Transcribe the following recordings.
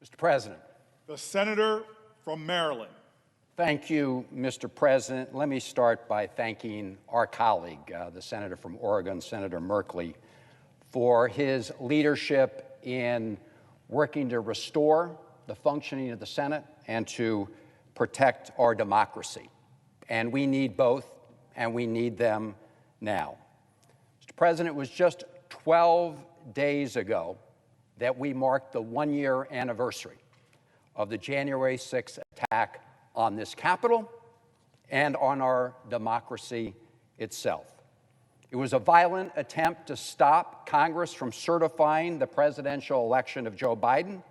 Mr. President. The senator from Maryland. Thank you, Mr. President. Let me start by thanking our colleague, the senator from Oregon, Senator Merkley, for his leadership in working to restore the functioning of the Senate and to protect our democracy. And we need both, and we need them now. Mr. President, it was just 12 days ago that we marked the one-year anniversary of the January 6th attack on this Capitol and on our democracy itself. It was a violent attempt to stop Congress from certifying the presidential election of Joe Biden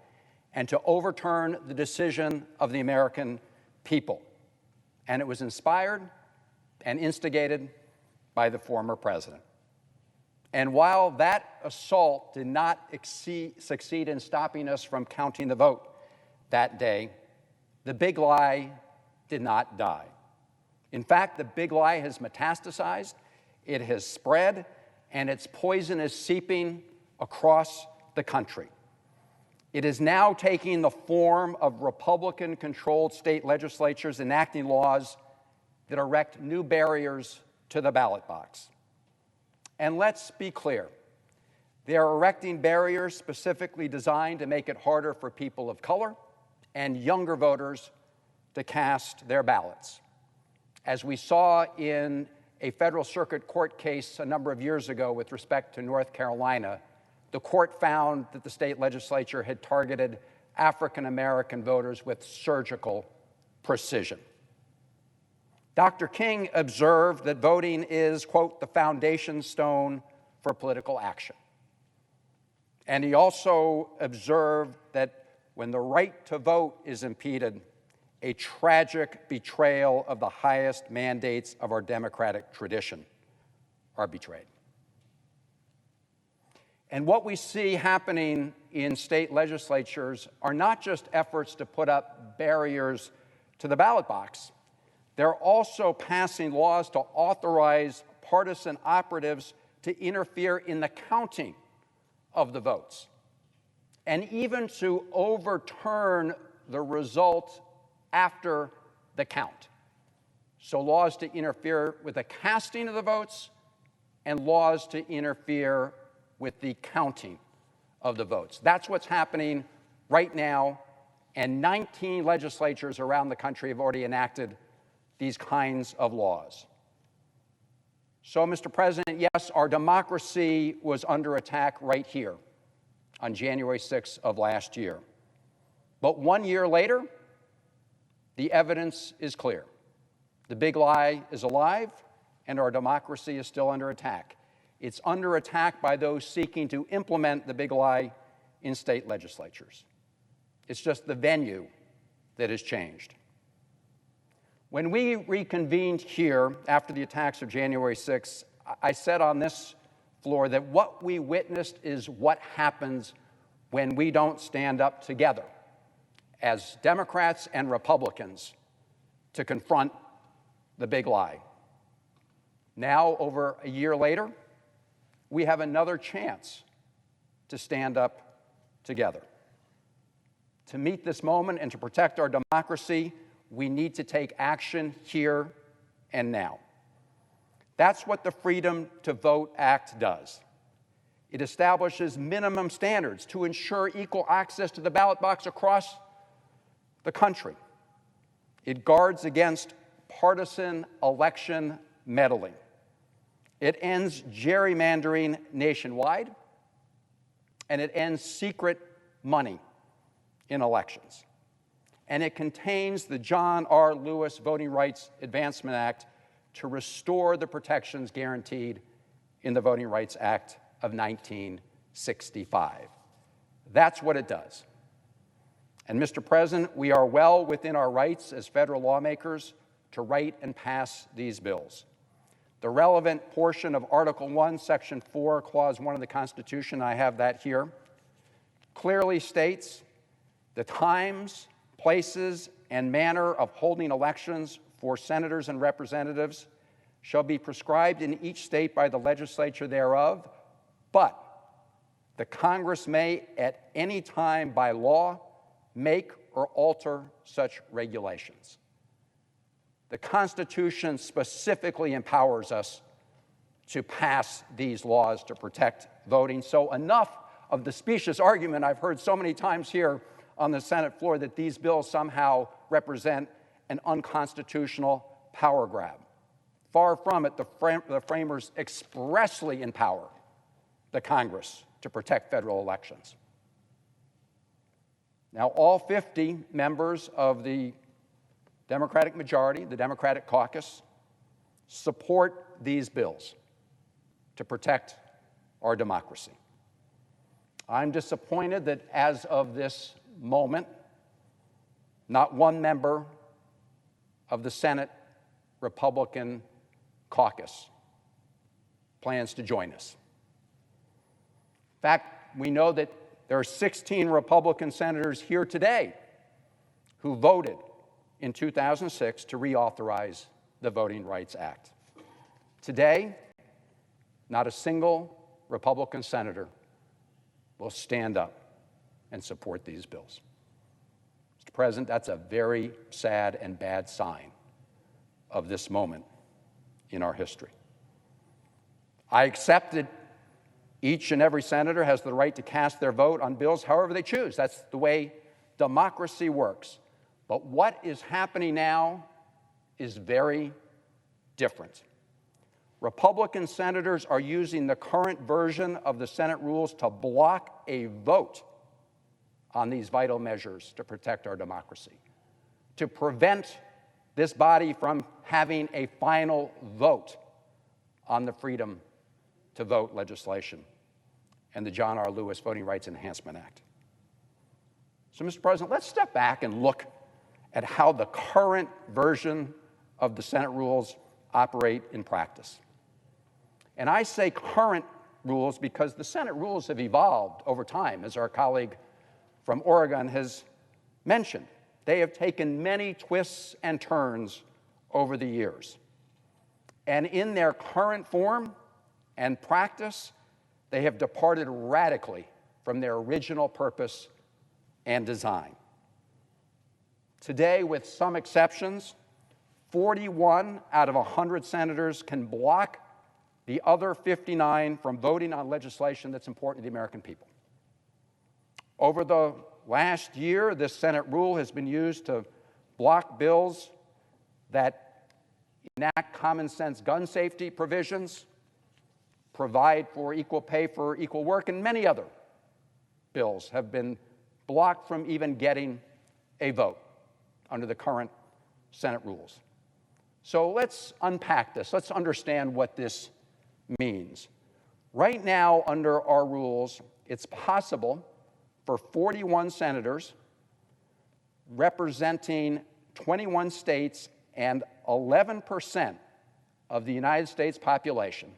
and to overturn the decision of the American people. And it was inspired and instigated by the former president. And while that assault did not succeed in stopping us from counting the vote that day, the big lie did not die. In fact, the big lie has metastasized, it has spread, and its poison is seeping across the country. It is now taking the form of Republican-controlled state legislatures enacting laws that erect new barriers to the ballot box. And let's be clear, they are erecting barriers specifically designed to make it harder for people of color and younger voters to cast their ballots. As we saw in a federal circuit court case a number of years ago with respect to North Carolina, the court found that the state legislature had targeted African-American voters with surgical precision. Dr. King observed that voting is, quote, the foundation stone for political action. And he also observed that when the right to vote is impeded, a tragic betrayal of the highest mandates of our democratic tradition are betrayed. And what we see happening in state legislatures are not just efforts to put up barriers to the ballot box. They're also passing laws to authorize partisan operatives to interfere in the counting of the votes, and even to overturn the result after the count. So laws to interfere with the casting of the votes and laws to interfere with the counting of the votes. That's what's happening right now, and 19 legislatures around the country have already enacted these kinds of laws. So, Mr. President, yes, our democracy was under attack right here on January 6th of last year. But 1 year later, the evidence is clear. The big lie is alive, and our democracy is still under attack. It's under attack by those seeking to implement the big lie in state legislatures. It's just the venue that has changed. When we reconvened here after the attacks of January 6th, I said on this floor that what we witnessed is what happens when we don't stand up together as Democrats and Republicans to confront the big lie. Now, over a year later, we have another chance to stand up together. To meet this moment and to protect our democracy, we need to take action here and now. That's what the Freedom to Vote Act does. It establishes minimum standards to ensure equal access to the ballot box across the country. It guards against partisan election meddling. It ends gerrymandering nationwide, and it ends secret money in elections. And it contains the John R. Lewis Voting Rights Advancement Act to restore the protections guaranteed in the Voting Rights Act of 1965. That's what it does. And, Mr. President, we are well within our rights as federal lawmakers to write and pass these bills. The relevant portion of Article 1, Section 4, Clause 1 of the Constitution, I have that here, clearly states the times, places, and manner of holding elections for senators and representatives shall be prescribed in each state by the legislature thereof, but the Congress may at any time by law make or alter such regulations. The Constitution specifically empowers us to pass these laws to protect voting. So enough of the specious argument I've heard so many times here on the Senate floor that these bills somehow represent an unconstitutional power grab. Far from it, the framers expressly empower the Congress to protect federal elections. Now, all 50 members of the Democratic majority, the Democratic caucus, support these bills to protect our democracy. I'm disappointed that as of this moment, not one member of the Senate Republican caucus plans to join us. In fact, we know that there are 16 Republican senators here today who voted in 2006 to reauthorize the Voting Rights Act. Today, not a single Republican senator will stand up and support these bills. Mr. President, that's a very sad and bad sign of this moment in our history. I accept that each and every senator has the right to cast their vote on bills however they choose. That's the way democracy works. But what is happening now is very different. Republican senators are using the current version of the Senate rules to block a vote on these vital measures to protect our democracy, to prevent this body from having a final vote on the Freedom to Vote legislation and the John R. Lewis Voting Rights Enhancement Act. So, Mr. President, let's step back and look at how the current version of the Senate rules operate in practice. And I say current rules because the Senate rules have evolved over time, as our colleague from Oregon has mentioned. They have taken many twists and turns over the years. And in their current form and practice, they have departed radically from their original purpose and design. Today, with some exceptions, 41 out of 100 senators can block the other 59 from voting on legislation that's important to the American people. Over the last year, this Senate rule has been used to block bills that enact common sense gun safety provisions, provide for equal pay for equal work, and many other bills have been blocked from even getting a vote under the current Senate rules. So let's unpack this. Let's understand what this means. Right now, under our rules, it's possible for 41 senators representing 21 states and 11% of the United States population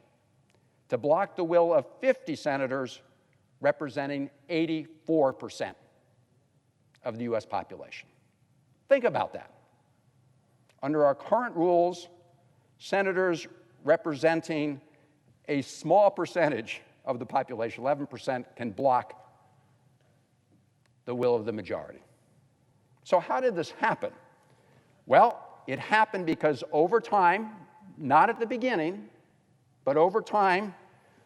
to block the will of 50 senators representing 84% of the U.S. population. Think about that. Under our current rules, senators representing a small percentage of the population, 11%, can block the will of the majority. So how did this happen? Well, it happened because over time, not at the beginning, but over time,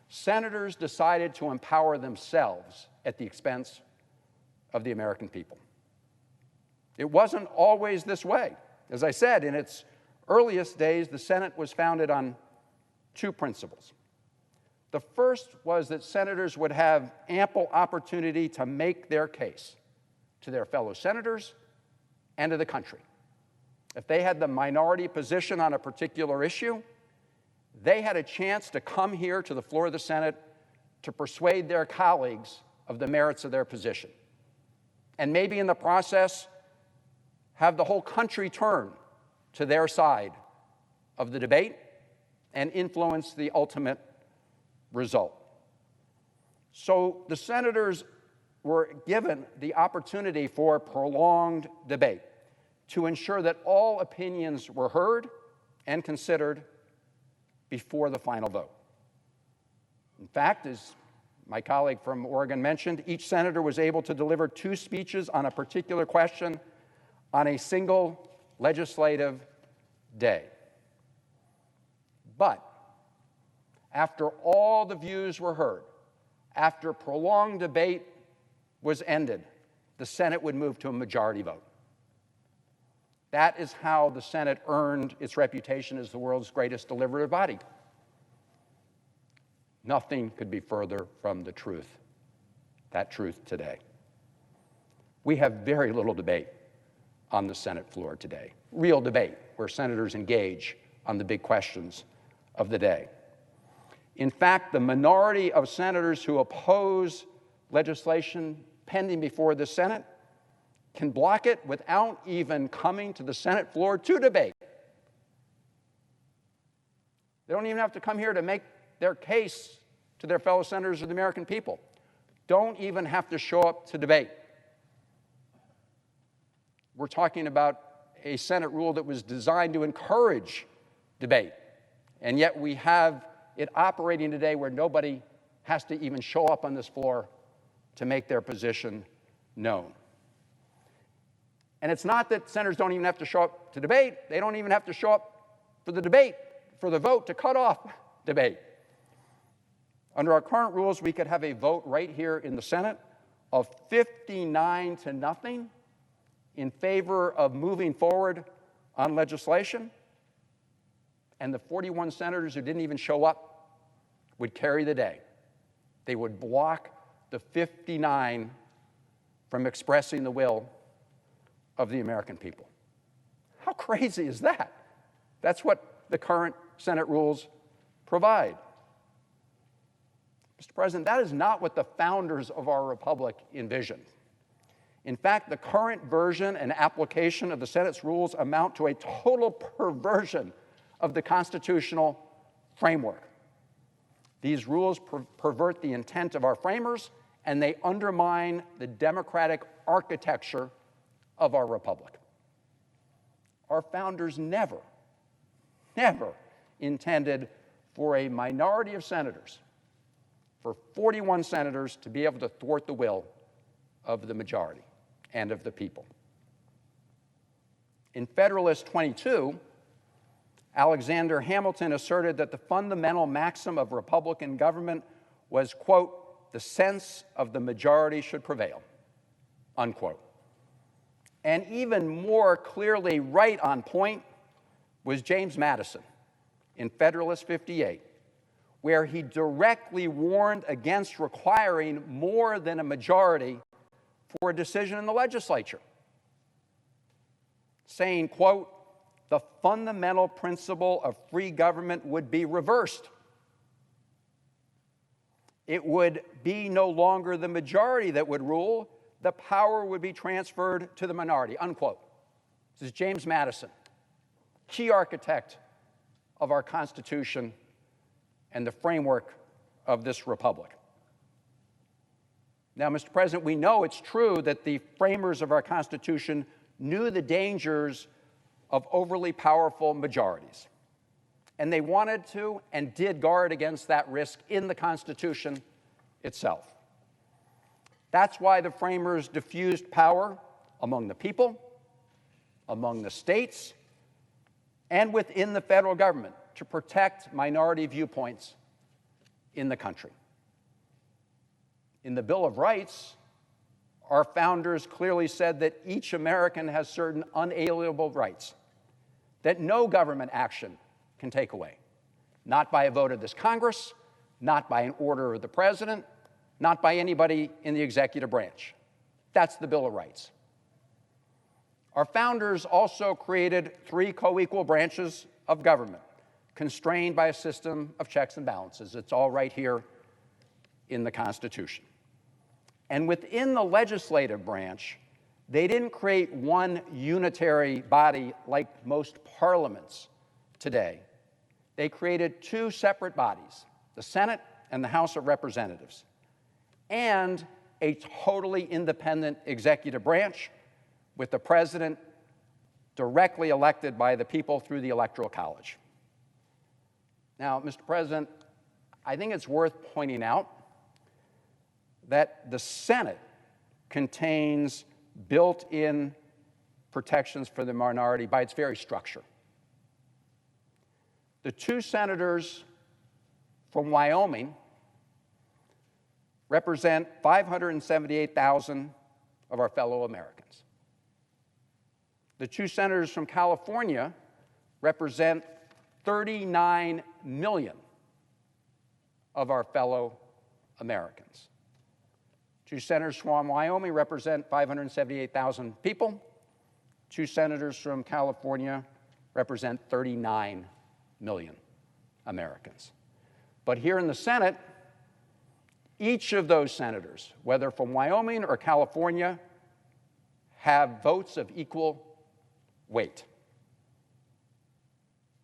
senators decided to empower themselves at the expense of the American people. It wasn't always this way. As I said, in its earliest days, the Senate was founded on two principles. The first was that senators would have ample opportunity to make their case to their fellow senators and to the country. If they had the minority position on a particular issue, they had a chance to come here to the floor of the Senate to persuade their colleagues of the merits of their position. And maybe in the process, have the whole country turn to their side of the debate and influence the ultimate result. So the senators were given the opportunity for prolonged debate to ensure that all opinions were heard and considered before the final vote. In fact, as my colleague from Oregon mentioned, each senator was able to deliver 2 speeches on a particular question on a single legislative day. But after all the views were heard, after prolonged debate was ended, the Senate would move to a majority vote. That is how the Senate earned its reputation as the world's greatest deliberative body. Nothing could be further from the truth, that truth today. We have very little debate on the Senate floor today, real debate where senators engage on the big questions of the day. In fact, the minority of senators who oppose legislation pending before the Senate can block it without even coming to the Senate floor to debate. They don't even have to come here to make their case to their fellow senators or the American people. Don't even have to show up to debate. We're talking about a Senate rule that was designed to encourage debate, and yet we have it operating today where nobody has to even show up on this floor to make their position known. And it's not that senators don't even have to show up to debate. They don't even have to show up for the debate, for the vote to cut off debate. Under our current rules, we could have a vote right here in the Senate of 59-0 in favor of moving forward on legislation, and the 41 senators who didn't even show up would carry the day. They would block the 59 from expressing the will of the American people. How crazy is that? That's what the current Senate rules provide. Mr. President, that is not what the founders of our republic envisioned. In fact, the current version and application of the Senate's rules amount to a total perversion of the constitutional framework. These rules pervert the intent of our framers, and they undermine the democratic architecture of our republic. Our founders never intended for a minority of senators, for 41 senators, to be able to thwart the will of the majority and of the people. In Federalist 22, Alexander Hamilton asserted that the fundamental maxim of Republican government was, quote, the sense of the majority should prevail, unquote. And even more clearly right on point was James Madison in Federalist 58, where he directly warned against requiring more than a majority for a decision in the legislature, saying, quote, the fundamental principle of free government would be reversed. It would be no longer the majority that would rule, the power would be transferred to the minority, unquote. This is James Madison, key architect of our Constitution and the framework of this republic. Now, Mr. President, we know it's true that the framers of our Constitution knew the dangers of overly powerful majorities, and they wanted to and did guard against that risk in the Constitution itself. That's why the framers diffused power among the people, among the states, and within the federal government to protect minority viewpoints in the country. In the Bill of Rights, our founders clearly said that each American has certain unalienable rights that no government action can take away, not by a vote of this Congress, not by an order of the president, not by anybody in the executive branch. That's the Bill of Rights. Our founders also created 3 co-equal branches of government, constrained by a system of checks and balances. It's all right here in the Constitution. And within the legislative branch, they didn't create one unitary body like most parliaments today. They created 2 separate bodies, the Senate and the House of Representatives, and a totally independent executive branch with the president directly elected by the people through the Electoral College. Now, Mr. President, I think it's worth pointing out that the Senate contains built-in protections for the minority by its very structure. The two senators from Wyoming represent 578,000 of our fellow Americans. The two senators from California represent 39 million of our fellow Americans. Two senators from Wyoming represent 578,000 people. Two senators from California represent 39 million Americans. But here in the Senate, each of those senators, whether from Wyoming or California, have votes of equal weight.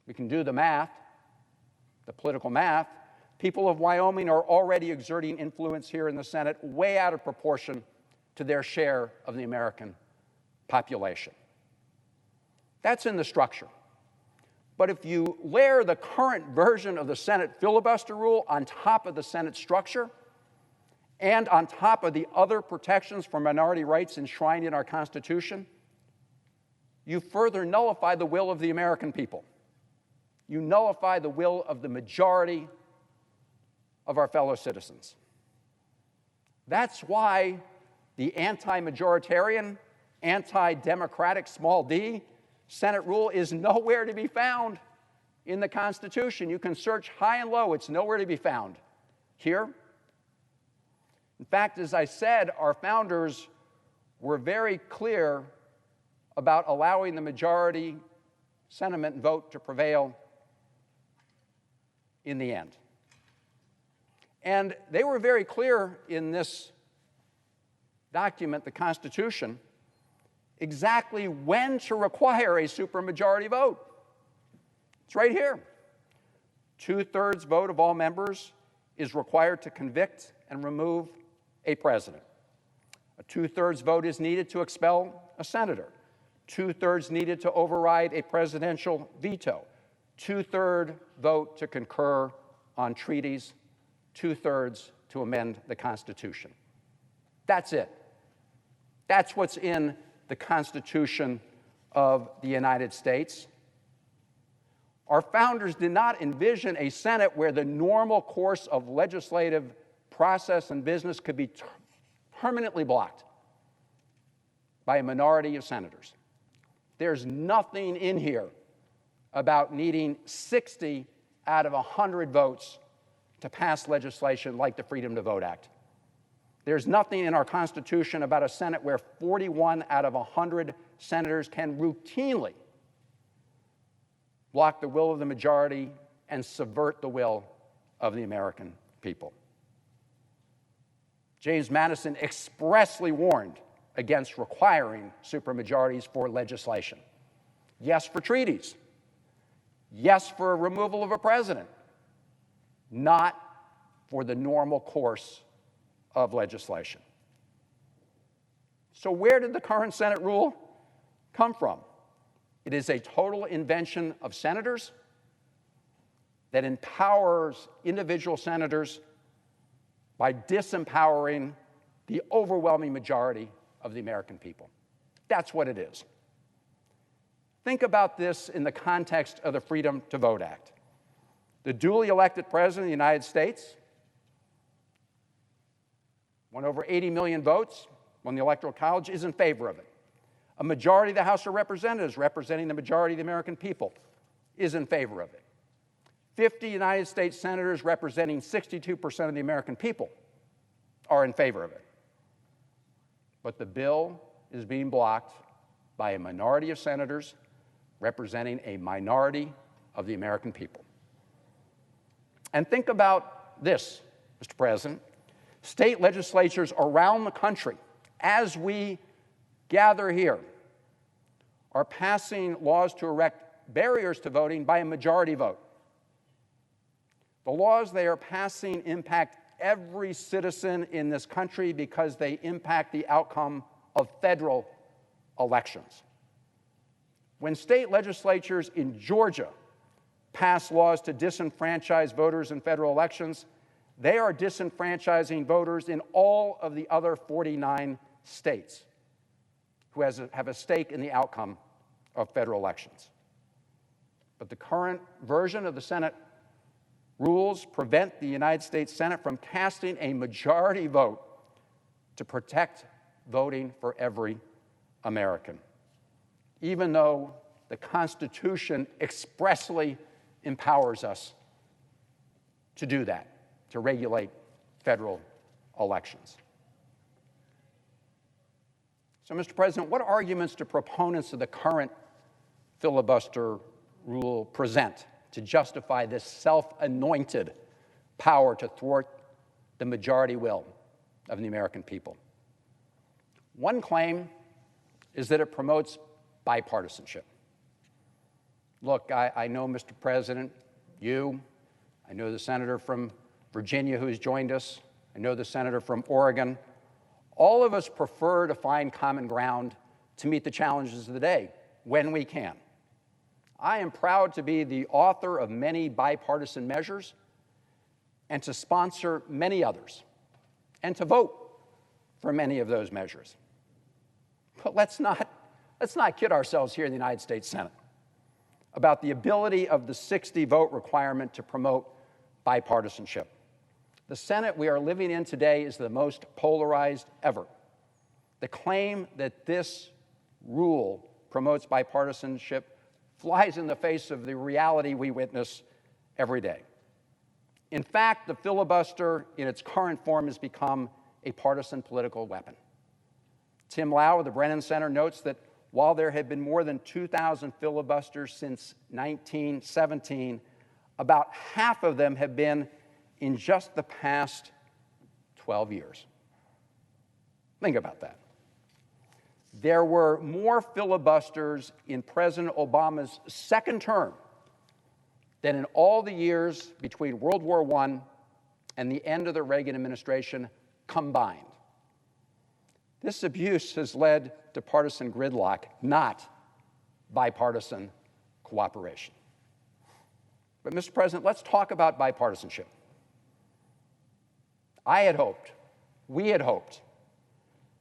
We can do the math, the political math. People of Wyoming are already exerting influence here in the Senate way out of proportion to their share of the American population. That's in the structure. But if you layer the current version of the Senate filibuster rule on top of the Senate structure and on top of the other protections for minority rights enshrined in our Constitution, you further nullify the will of the American people. You nullify the will of the majority of our fellow citizens. That's why the anti-majoritarian, anti-democratic small d Senate rule is nowhere to be found in the Constitution. You can search high and low, it's nowhere to be found here. In fact, as I said, our founders were very clear about allowing the majority sentiment and vote to prevail in the end. And they were very clear in this document, the Constitution, exactly when to require a supermajority vote. It's right here. 2/3 vote of all members is required to convict and remove a president. A 2/3 vote is needed to expel a senator. 2/3 needed to override a presidential veto. 2/3 vote to concur on treaties. 2/3 to amend the Constitution. That's it. That's what's in the Constitution of the United States. Our founders did not envision a Senate where the normal course of legislative process and business could be permanently blocked by a minority of senators. There's nothing in here about needing 60 out of 100 votes to pass legislation like the Freedom to Vote Act. There's nothing in our Constitution about a Senate where 41 out of 100 senators can routinely block the will of the majority and subvert the will of the American people. James Madison expressly warned against requiring supermajorities for legislation. Yes, for treaties. Yes, for removal of a president. Not for the normal course of legislation. So where did the current Senate rule come from? It is a total invention of senators that empowers individual senators by disempowering the overwhelming majority of the American people. That's what it is. Think about this in the context of the Freedom to Vote Act. The duly elected president of the United States won over 80 million votes, won the Electoral College, is in favor of it. A majority of the House of Representatives, representing the majority of the American people, is in favor of it. 50 United States senators representing 62% of the American people are in favor of it. But the bill is being blocked by a minority of senators representing a minority of the American people. And think about this, Mr. President. State legislatures around the country, as we gather here, are passing laws to erect barriers to voting by a majority vote. The laws they are passing impact every citizen in this country because they impact the outcome of federal elections. When state legislatures in Georgia pass laws to disenfranchise voters in federal elections, they are disenfranchising voters in all of the other 49 states who have a stake in the outcome of federal elections. But the current version of the Senate rules prevent the United States Senate from casting a majority vote to protect voting for every American, even though the Constitution expressly empowers us to do that, to regulate federal elections. So, Mr. President, what arguments do proponents of the current filibuster rule present to justify this self-anointed power to thwart the majority will of the American people? One claim is that it promotes bipartisanship. Look, I know, Mr. President, I know the senator from Virginia who has joined us, I know the senator from Oregon. All of us prefer to find common ground to meet the challenges of the day when we can. I am proud to be the author of many bipartisan measures and to sponsor many others and to vote for many of those measures. But let's not kid ourselves here in the United States Senate about the ability of the 60 vote requirement to promote bipartisanship. The Senate we are living in today is the most polarized ever. The claim that this rule promotes bipartisanship flies in the face of the reality we witness every day. In fact, the filibuster in its current form has become a partisan political weapon. Tim Lau of the Brennan Center notes that while there have been more than 2,000 filibusters since 1917, about half of them have been in just the past 12 years. Think about that. There were more filibusters in President Obama's second term than in all the years between World War I and the end of the Reagan administration combined. This abuse has led to partisan gridlock, not bipartisan cooperation. But, Mr. President, let's talk about bipartisanship. We had hoped,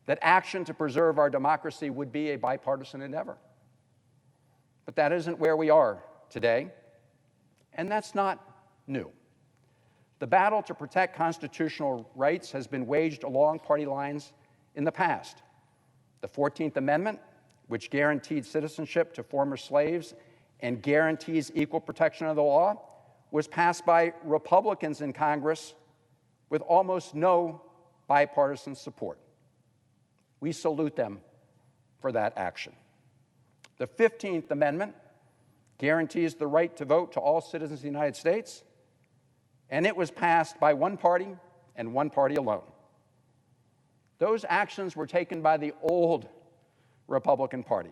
that action to preserve our democracy would be a bipartisan endeavor. But that isn't where we are today, and that's not new. The battle to protect constitutional rights has been waged along party lines in the past. The 14th Amendment, which guaranteed citizenship to former slaves and guarantees equal protection of the law, was passed by Republicans in Congress with almost no bipartisan support. We salute them for that action. The 15th Amendment guarantees the right to vote to all citizens of the United States, and it was passed by one party and one party alone. Those actions were taken by the old Republican Party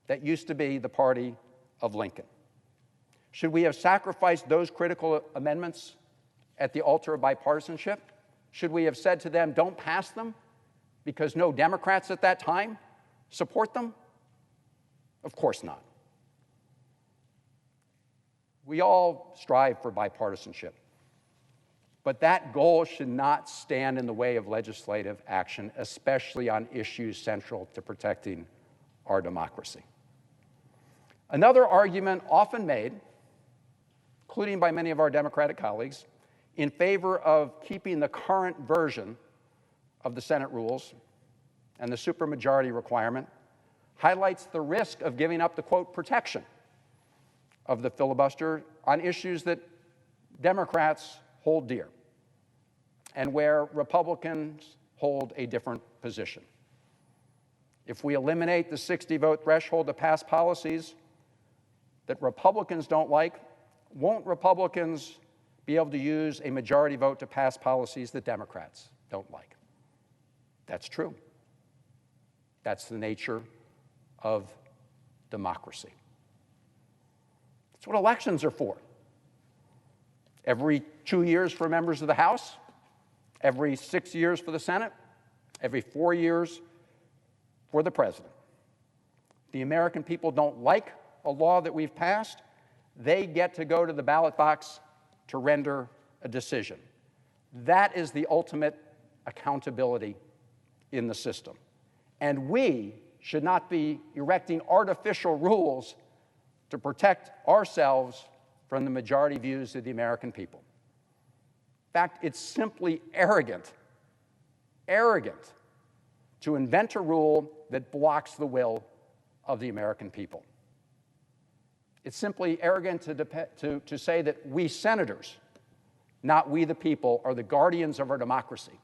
that used to be the party of Lincoln. Should we have sacrificed those critical amendments at the altar of bipartisanship? Should we have said to them, don't pass them because no Democrats at that time support them? Of course not. We all strive for bipartisanship, but that goal should not stand in the way of legislative action, especially on issues central to protecting our democracy. Another argument often made, including by many of our Democratic colleagues, in favor of keeping the current version of the Senate rules and the supermajority requirement highlights the risk of giving up the, quote, protection of the filibuster on issues that Democrats hold dear and where Republicans hold a different position. If we eliminate the 60-vote threshold to pass policies that Republicans don't like, won't Republicans be able to use a majority vote to pass policies that Democrats don't like? That's true. That's the nature of democracy. That's what elections are for. Every 2 years for members of the House, every 6 years for the Senate, every 4 years for the president. The American people don't like a law that we've passed. They get to go to the ballot box to render a decision. That is the ultimate accountability in the system. And we should not be erecting artificial rules to protect ourselves from the majority views of the American people. In fact, it's simply arrogant to invent a rule that blocks the will of the American people. It's simply arrogant to say that we senators, not we the people, are the guardians of our democracy.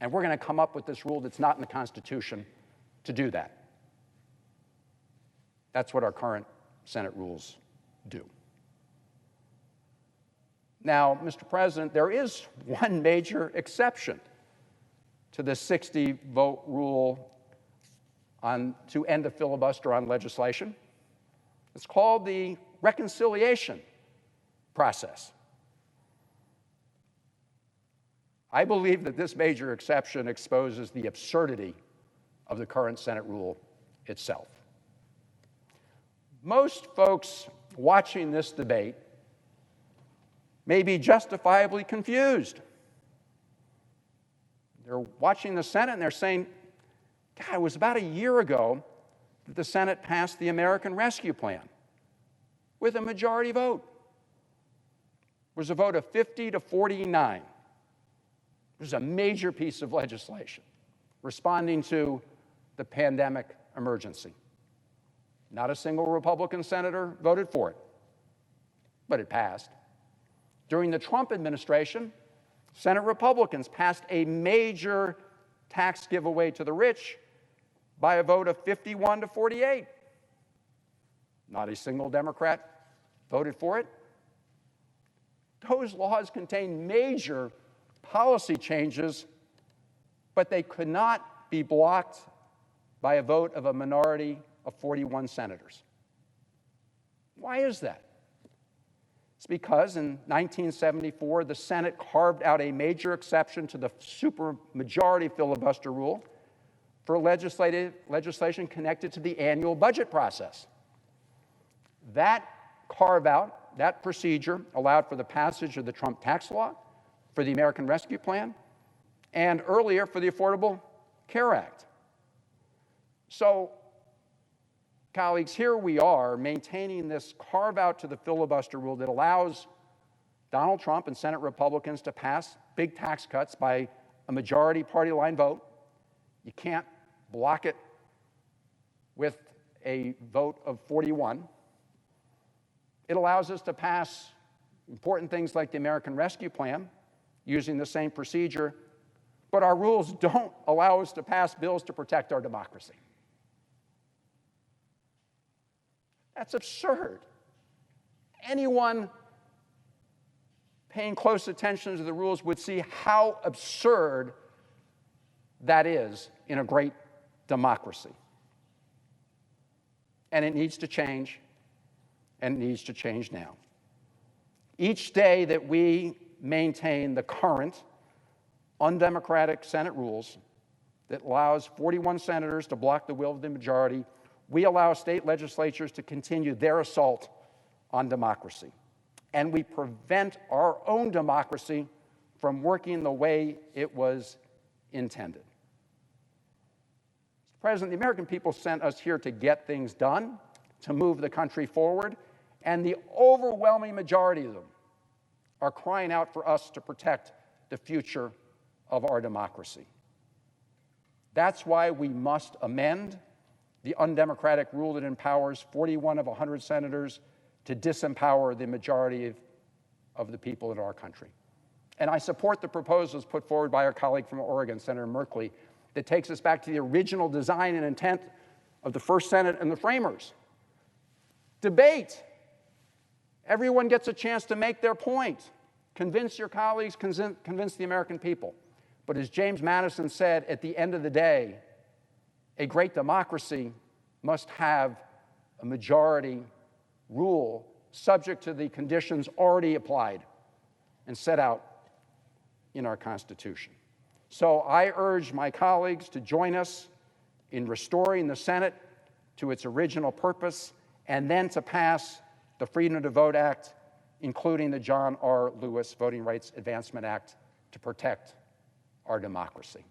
And we're going to come up with this rule that's not in the Constitution to do that. That's what our current Senate rules do. Now, Mr. President, there is one major exception to the 60-vote rule to end the filibuster on legislation. It's called the reconciliation process. I believe that this major exception exposes the absurdity of the current Senate rule itself. Most folks watching this debate may be justifiably confused. They're watching the Senate and they're saying, God, it was about a year ago that the Senate passed the American Rescue Plan with a majority vote. It was a vote of 50 to 49. It was a major piece of legislation responding to the pandemic emergency. Not a single Republican senator voted for it, but it passed. During the Trump administration, Senate Republicans passed a major tax giveaway to the rich by a vote of 51 to 48. Not a single Democrat voted for it. Those laws contain major policy changes, but they could not be blocked by a vote of a minority of 41 senators. Why is that? It's because in 1974, the Senate carved out a major exception to the supermajority filibuster rule for legislation connected to the annual budget process. That carve-out, that procedure, allowed for the passage of the Trump tax law, for the American Rescue Plan, and earlier for the Affordable Care Act. So, colleagues, here we are maintaining this carve-out to the filibuster rule that allows Donald Trump and Senate Republicans to pass big tax cuts by a majority party line vote. You can't block it with a vote of 41. It allows us to pass important things like the American Rescue Plan using the same procedure, but our rules don't allow us to pass bills to protect our democracy. That's absurd. Anyone paying close attention to the rules would see how absurd that is in a great democracy. And it needs to change, and it needs to change now. Each day that we maintain the current undemocratic Senate rules that allows 41 senators to block the will of the majority, we allow state legislatures to continue their assault on democracy. And we prevent our own democracy from working the way it was intended. Mr. President, the American people sent us here to get things done, to move the country forward, and the overwhelming majority of them are crying out for us to protect the future of our democracy. That's why we must amend the undemocratic rule that empowers 41 of 100 senators to disempower the majority of the people in our country. And I support the proposals put forward by our colleague from Oregon, Senator Merkley, that takes us back to the original design and intent of the first Senate and the framers. Debate. Everyone gets a chance to make their point. Convince your colleagues, convince the American people. But as James Madison said, at the end of the day, a great democracy must have a majority rule subject to the conditions already applied and set out in our Constitution. So I urge my colleagues to join us in restoring the Senate to its original purpose and then to pass the Freedom to Vote Act, including the John R. Lewis Voting Rights Advancement Act, to protect our democracy.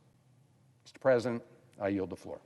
Mr. President, I yield the floor.